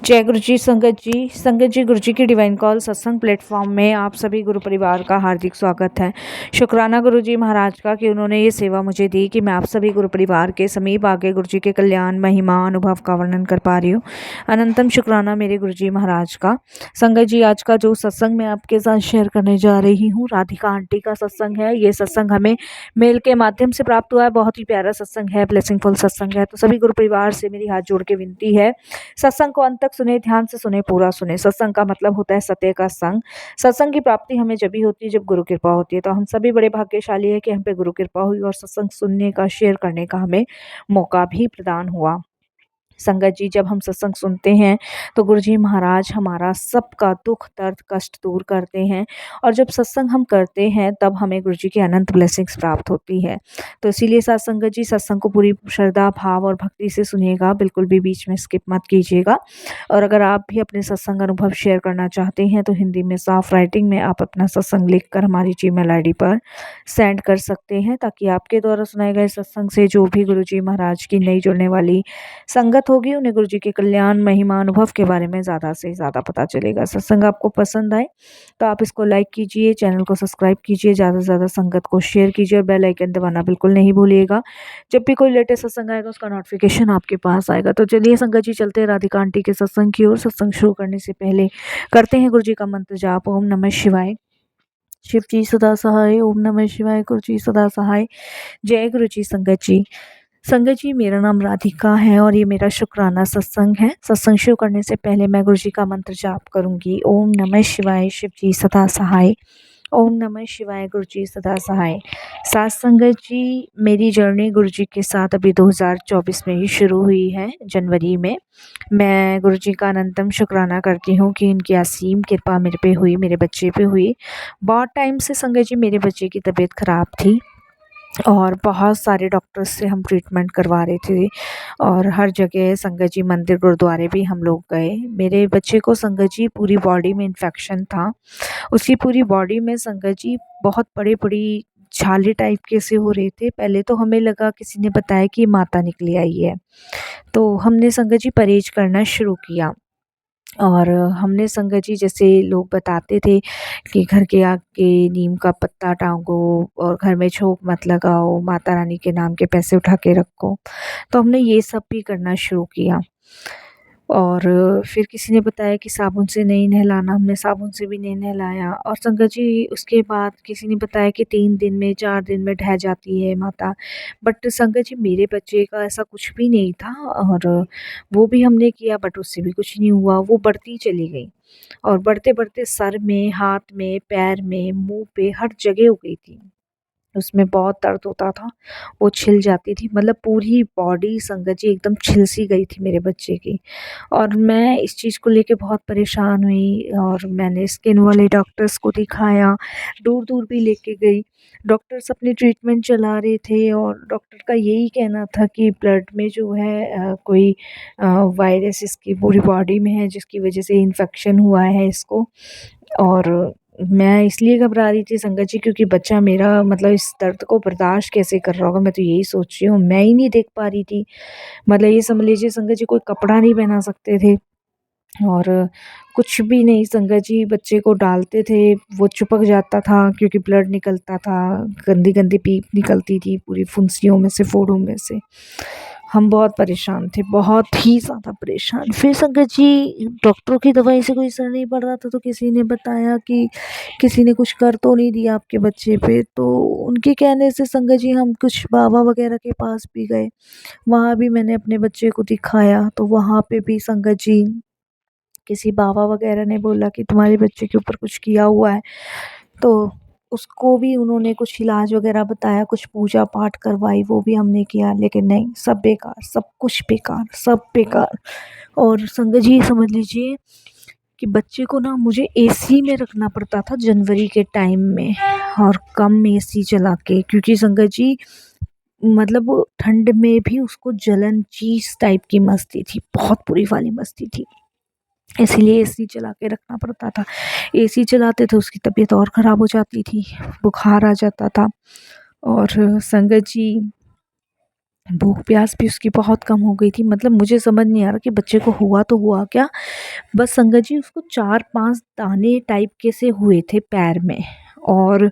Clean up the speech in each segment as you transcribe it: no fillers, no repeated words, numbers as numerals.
जय गुरु जी। संगत जी गुरु जी की डिवाइन कॉल सत्संग प्लेटफॉर्म में आप सभी गुरु परिवार का हार्दिक स्वागत है। शुक्राना गुरु जी महाराज का कि उन्होंने ये सेवा मुझे दी कि मैं आप सभी गुरु परिवार के समीप आके गुरु जी के कल्याण महिमा अनुभव का वर्णन कर पा रही हूँ। अनंतम शुक्राना मेरे गुरु जी महाराज का। संगत जी, आज का जो सत्संग मैं आपके साथ शेयर करने जा रही हूँ, राधिका आंटी का सत्संग है। ये सत्संग हमें मेल के माध्यम से प्राप्त हुआ है। बहुत ही प्यारा सत्संग है, ब्लेसिंगफुल सत्संग है। तो सभी गुरु परिवार से मेरी हाथ जोड़ के विनती है, सत्संग को अंत तक सुने, ध्यान से सुने, पूरा सुने। सत्संग का मतलब होता है सत्य का संग। सत्संग की प्राप्ति हमें जब भी होती है जब गुरु कृपा होती है। तो हम सभी बड़े भाग्यशाली है कि हम पे गुरु कृपा हुई और सत्संग सुनने का, शेयर करने का हमें मौका भी प्रदान हुआ। संगत जी, जब हम सत्संग सुनते हैं तो गुरु जी महाराज हमारा सबका दुख दर्द कष्ट दूर करते हैं। और जब सत्संग हम करते हैं तब हमें गुरु जी की अनंत ब्लेसिंग्स प्राप्त होती है। तो इसीलिए साथ संगत जी, सत्संग को पूरी श्रद्धा भाव और भक्ति से सुनिएगा, बिल्कुल भी बीच में स्किप मत कीजिएगा। और अगर आप भी अपने सत्संग अनुभव शेयर करना चाहते हैं तो हिंदी में साफ राइटिंग में आप अपना सत्संग लिख कर हमारी जीमेल आईडी पर सेंड कर सकते हैं, ताकि आपके द्वारा सुनाए गए सत्संग से जो भी गुरु जी महाराज की नई जुड़ने वाली संगत होगी उन्हें गुरु जी के कल्याण महिमा अनुभव के बारे में ज़्यादा से ज़्यादा पता चलेगा। सत्संग आपको पसंद आए तो आप इसको लाइक कीजिए, चैनल को सब्सक्राइब कीजिए, ज़्यादा से ज़्यादा संगत को शेयर कीजिए और बेल आइकन दबाना बिल्कुल नहीं भूलिएगा। जब भी कोई लेटेस्ट सत्संग आएगा उसका नोटिफिकेशन आपके पास आएगा। तो चलिए संगत जी, चलते हैं राधिका आंटी के सत्संग की ओर। सत्संग शुरू करने से पहले करते हैं गुरु जी का मंत्र जाप। ओम नमः शिवाय। शिव जी सदा सहाय। ओम नमः शिवाय। गुरु जी सदा सहाय। जय गुरु जी। संगत जी, मेरा नाम राधिका है और ये मेरा शुक्राना सत्संग है। सत्संग शुरू करने से पहले मैं गुरु जी का मंत्र जाप करूंगी। ओम नमः शिवाय। शिव जी सदा सहाय। ओम नमः शिवाय। गुरु जी सदा सहाय। सात संगत जी, मेरी जर्नी गुरु जी के साथ अभी 2024 में ही शुरू हुई है, जनवरी में। मैं गुरु जी का अनंतम शुक्राना करती हूँ कि इनकी असीम कृपा मेरे पे हुई, मेरे बच्चे पे हुई। बहुत टाइम से संगत जी मेरे बच्चे की तबीयत ख़राब थी और बहुत सारे डॉक्टर्स से हम ट्रीटमेंट करवा रहे थे और हर जगह संगत जी, मंदिर गुरुद्वारे भी हम लोग गए। मेरे बच्चे को संगत जी पूरी बॉडी में इन्फेक्शन था। उसकी पूरी बॉडी में संगत जी बहुत बड़ी बड़ी छाले टाइप के से हो रहे थे। पहले तो हमें लगा, किसी ने बताया कि माता निकली आई है। तो हमने संगत जी परहेज करना शुरू किया और हमने संगत जी, जैसे लोग बताते थे कि घर के आगे नीम का पत्ता टांगो और घर में छोक मत लगाओ, माता रानी के नाम के पैसे उठा के रखो, तो हमने ये सब भी करना शुरू किया। और फिर किसी ने बताया कि साबुन से नहीं नहलाना, हमने साबुन से भी नहीं नहलाया। और संगत जी, उसके बाद किसी ने बताया कि 3 दिन में 4 दिन में ढह जाती है माता। बट संगत जी, मेरे बच्चे का ऐसा कुछ भी नहीं था और वो भी हमने किया, बट उससे भी कुछ नहीं हुआ। वो बढ़ती चली गई और बढ़ते-बढ़ते सर में, हाथ में, पैर में, मुँह पे, हर जगह हो गई थी। उसमें बहुत दर्द होता था, वो छिल जाती थी, मतलब पूरी बॉडी संगत जी एकदम छिल सी गई थी मेरे बच्चे की। और मैं इस चीज़ को लेके बहुत परेशान हुई और मैंने स्किन वाले डॉक्टर्स को दिखाया, दूर-दूर भी लेके गई। डॉक्टर्स अपनी ट्रीटमेंट चला रहे थे और डॉक्टर का यही कहना था कि ब्लड में जो है कोई वायरस इसकी पूरी बॉडी में है, जिसकी वजह से इन्फेक्शन हुआ है इसको। और मैं इसलिए घबरा रही थी संगत जी, क्योंकि बच्चा मेरा मतलब इस दर्द को बर्दाश्त कैसे कर रहा होगा, मैं तो यही सोच रही हूँ। मैं ही नहीं देख पा रही थी, मतलब ये समझ लीजिए संगत जी, कोई कपड़ा नहीं पहना सकते थे और कुछ भी नहीं संगत जी। बच्चे को डालते थे, वो चिपक जाता था क्योंकि ब्लड निकलता था, गंदी-गंदी पीप निकलती थी पूरी फुंसियों में से, फोड़ों में से। हम बहुत परेशान थे, बहुत ही ज़्यादा परेशान। फिर संगत जी, डॉक्टरों की दवाई से कोई असर नहीं पड़ रहा था तो किसी ने बताया कि किसी ने कुछ कर तो नहीं दिया आपके बच्चे पे। तो उनके कहने से संगत जी हम कुछ बाबा वगैरह के पास भी गए। वहाँ भी मैंने अपने बच्चे को दिखाया तो वहाँ पे भी संगत जी किसी बाबा वगैरह ने बोला कि तुम्हारे बच्चे के ऊपर कुछ किया हुआ है। तो उसको भी उन्होंने कुछ इलाज वगैरह बताया, कुछ पूजा पाठ करवाई, वो भी हमने किया, लेकिन नहीं, सब बेकार, सब कुछ बेकार, सब बेकार। और संगत जी समझ लीजिए कि बच्चे को ना मुझे एसी में रखना पड़ता था जनवरी के टाइम में, और कम एसी चला के, क्योंकि संगत जी मतलब वो ठंड में भी उसको जलन चीज़ टाइप की मस्ती थी, बहुत बुरी वाली मस्ती थी। इसीलिए एसी चला के रखना पड़ता था। एसी चलाते थे उसकी तबीयत और ख़राब हो जाती थी, बुखार आ जाता था। और संगत जी, भूख प्यास भी उसकी बहुत कम हो गई थी। मतलब मुझे समझ नहीं आ रहा कि बच्चे को हुआ तो हुआ क्या। बस संगत जी उसको 4-5 दाने टाइप के से हुए थे पैर में, और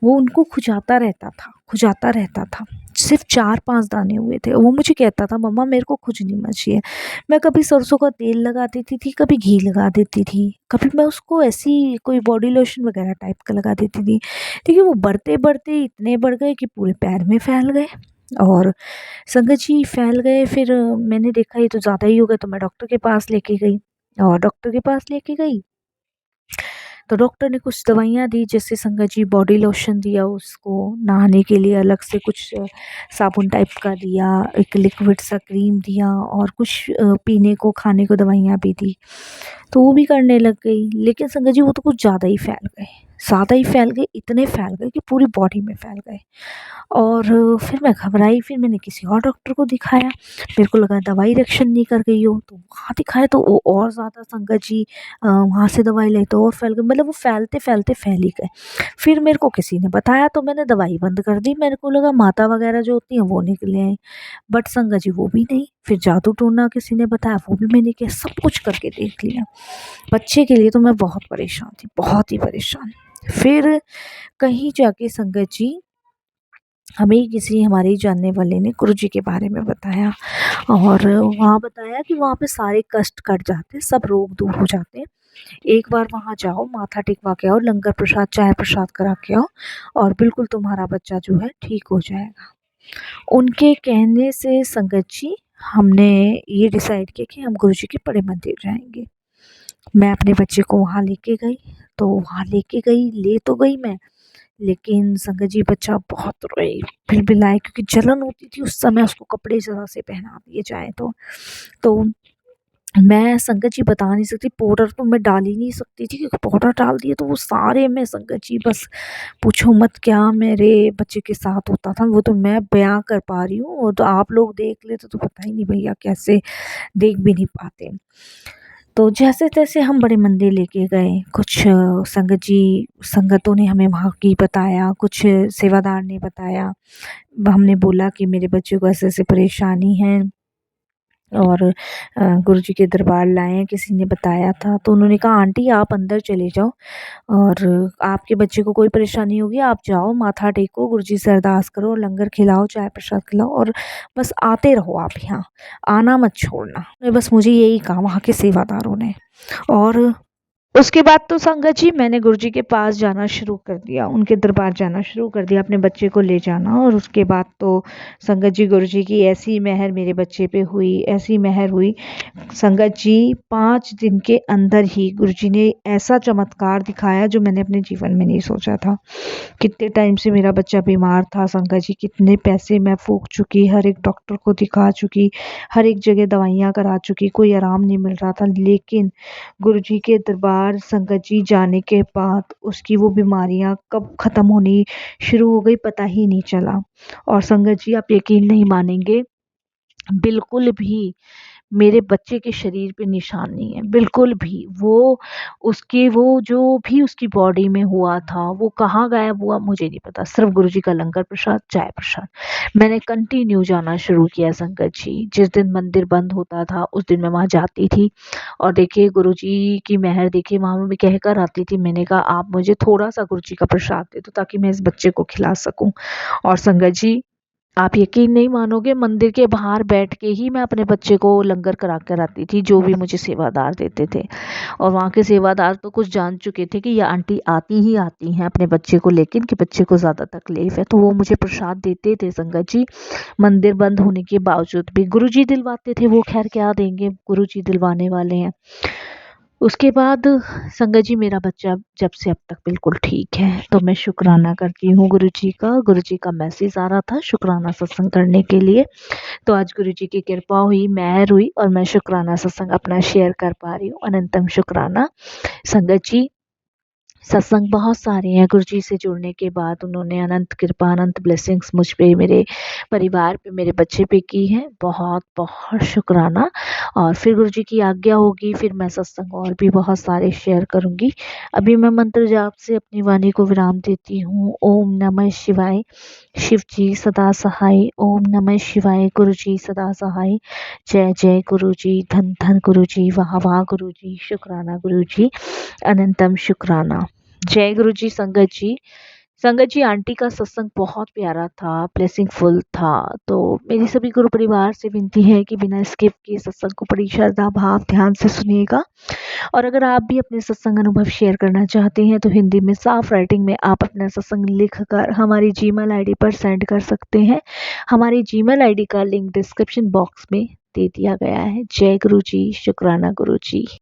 वो उनको खुजाता रहता था। सिर्फ़ 4-5 दाने हुए थे। वो मुझे कहता था, मम्मा मेरे को खुजली मची है। मैं कभी सरसों का तेल लगा देती थी, कभी घी लगा देती थी, कभी मैं उसको ऐसी कोई बॉडी लोशन वग़ैरह टाइप का लगा देती थी। देखिए वो बढ़ते-बढ़ते इतने बढ़ गए कि पूरे पैर में फैल गए, और संगत जी फैल गए। फिर मैंने देखा ये तो ज़्यादा ही हो गया, तो मैं डॉक्टर के पास लेके गई, और डॉक्टर के पास लेके गई तो डॉक्टर ने कुछ दवाइयाँ दी, जैसे संगत जी बॉडी लोशन दिया उसको, नहाने के लिए अलग से कुछ साबुन टाइप का दिया, एक लिक्विड सा क्रीम दिया, और कुछ पीने को खाने को दवाइयाँ भी दी। तो वो भी करने लग गई, लेकिन संगत जी वो तो कुछ ज़्यादा ही फैल गए, इतने फैल गए कि पूरी बॉडी में फैल गए। और फिर मैं घबराई, फिर मैंने किसी और डॉक्टर को दिखाया। मेरे को लगा दवाई रिएक्शन नहीं कर गई हो, तो वहाँ दिखाया तो वो और ज़्यादा संगत जी वहाँ से दवाई लाई तो और फैल गए, मतलब वो फैलते-फैलते फैल ही गए। फिर मेरे को किसी ने बताया तो मैंने दवाई बंद कर दी, मेरे को लगा माता वगैरह जो होती हैं वो निकले आईं, बट संगत जी वो भी नहीं। फिर जादू टोना किसी ने बताया, वो भी मैंने किया, सब कुछ करके देख लिया। बच्चे के लिए तो मैं बहुत परेशान थी, बहुत ही परेशान। फिर कहीं जाके संगत जी हमें किसी हमारे ही जानने वाले ने गुरुजी के बारे में बताया, और वहाँ बताया कि वहाँ पे सारे कष्ट कट जाते, सब रोग दूर हो जाते। एक बार वहाँ जाओ, माथा टेकवा के आओ, लंगर प्रसाद, चाय प्रसाद करा के आओ, और बिल्कुल तुम्हारा बच्चा जो है ठीक हो जाएगा। उनके कहने से संगत जी हमने ये डिसाइड किया कि हम गुरुजी के बड़े मंदिर जाएँगे। मैं अपने बच्चे को वहाँ लेके गई, तो वहाँ लेके गई, ले तो गई मैं, लेकिन संगत जी बच्चा बहुत रोई, बिलबिलाए, क्योंकि जलन होती थी उस समय, उसको कपड़े ज़रा से पहना दिए जाएँ तो। तो मैं संगत जी बता नहीं सकती, पाउडर तो मैं डाल ही नहीं सकती थी, क्योंकि पाउडर डाल दिए तो वो सारे में संगत जी बस पूछो मत क्या मेरे बच्चे के साथ होता था, वो तो मैं बयाँ कर पा रही हूँ, वो तो आप लोग देख लेते तो पता ही नहीं भैया कैसे देख भी नहीं पाते। तो जैसे-तैसे हम बड़े मंदिर लेके गए, कुछ संगत जी संगतों ने हमें वहाँ की बताया, कुछ सेवादार ने बताया। हमने बोला कि मेरे बच्चे को ऐसे-ऐसे परेशानी है, और गुरुजी के दरबार लाए हैं, किसी ने बताया था। तो उन्होंने कहा आंटी आप अंदर चले जाओ, और आपके बच्चे को कोई परेशानी होगी आप जाओ, माथा टेको, गुरुजी से अरदास करो, लंगर खिलाओ, चाय प्रसाद खिलाओ, और बस आते रहो आप यहाँ, आना मत छोड़ना। बस मुझे यही कहा वहाँ के सेवादारों ने। और उसके बाद तो संगत जी मैंने गुरुजी के पास जाना शुरू कर दिया, उनके दरबार जाना शुरू कर दिया, अपने बच्चे को ले जाना। और उसके बाद तो संगत जी गुरुजी की ऐसी मेहर मेरे बच्चे पे हुई, ऐसी मेहर हुई संगत जी, 5 दिन के अंदर ही गुरुजी ने ऐसा चमत्कार दिखाया जो मैंने अपने जीवन में नहीं सोचा था। कितने टाइम से मेरा बच्चा बीमार था संगत जी, कितने पैसे मैं फूँक चुकी, हर एक डॉक्टर को दिखा चुकी, हर एक जगह दवाइयाँ करा चुकी, कोई आराम नहीं मिल रहा था। लेकिन गुरुजी के दरबार संगत जी जाने के बाद उसकी वो बीमारियाँ कब ख़त्म होनी शुरू हो गई पता ही नहीं चला। और संगत जी आप यकीन नहीं मानेंगे, बिल्कुल भी मेरे बच्चे के शरीर पे निशान नहीं है, बिल्कुल भी। वो जो भी उसकी बॉडी में हुआ था, वो कहाँ गायब हुआ मुझे नहीं पता। सिर्फ़ गुरुजी का लंगर प्रसाद, चाय प्रसाद। मैंने कंटिन्यू जाना शुरू किया संगत जी। जिस दिन मंदिर बंद होता था, उस दिन मैं वहाँ जाती थी, और देखिए गुरुजी की मेहर देखिए वहाँ मैं कह कर आती थी, मैंने कहा आप मुझे थोड़ा-सा गुरुजी का प्रसाद दे दो ताकि मैं इस बच्चे को खिला सकूँ। और संगत जी आप यकीन नहीं मानोगे, मंदिर के बाहर बैठ के ही मैं अपने बच्चे को लंगर करा कर आती थी, जो भी मुझे सेवादार देते थे। और वहाँ के सेवादार तो कुछ जान चुके थे कि ये आंटी आती ही आती हैं अपने बच्चे को लेके, इनके बच्चे को ज़्यादा तकलीफ़ है, तो वो मुझे प्रसाद देते थे संगत जी। मंदिर बंद होने के बावजूद भी गुरुजी दिलवाते थे, वो ख़ैर क्या देंगे, गुरुजी दिलवाने वाले हैं। उसके बाद संगत जी मेरा बच्चा जब से अब तक बिल्कुल ठीक है, तो मैं शुक्राना करती हूँ गुरुजी का मैसेज आ रहा था शुक्राना सत्संग करने के लिए। तो आज गुरुजी की कृपा हुई, मेहर हुई, और मैं शुक्राना सत्संग अपना शेयर कर पा रही हूँ। अनंतम शुक्राना संगत जी। सत्संग बहुत सारे हैं गुरुजी से जुड़ने के बाद उन्होंने अनंत कृपा अनंत ब्लेसिंग्स मुझ पे, मेरे परिवार पे, मेरे बच्चे पे की है। बहुत बहुत शुक्राना। और फिर गुरुजी की आज्ञा होगी फिर मैं सत्संग और भी बहुत सारे शेयर करूँगी। अभी मैं मंत्र जाप से अपनी वाणी को विराम देती हूँ। ओम नमः शिवाय। शिव जी सदा सहाय। ओम नमः शिवाय। गुरु जी सदा सहाय। जय जय गुरु जी। धन धन गुरु जी। वाह वाह गुरु जी। शुक्राना गुरु जी। अनंतम शुक्राना। जय गुरु जी। संगत जी, संगत जी, आंटी का सत्संग बहुत प्यारा था, ब्लेसिंगफुल था। तो मेरी सभी गुरु परिवार से विनती है कि बिना स्किप किए सत्संग को बड़ी श्रद्धा भाव ध्यान से सुनिएगा। और अगर आप भी अपने सत्संग अनुभव शेयर करना चाहते हैं तो हिंदी में साफ राइटिंग में आप अपना सत्संग लिखकर हमारी जीमेल आईडी पर सेंड कर सकते हैं। हमारी जीमेल आईडी का लिंक डिस्क्रिप्शन बॉक्स में दे दिया गया है। जय गुरु जी। शुक्राना गुरु जी।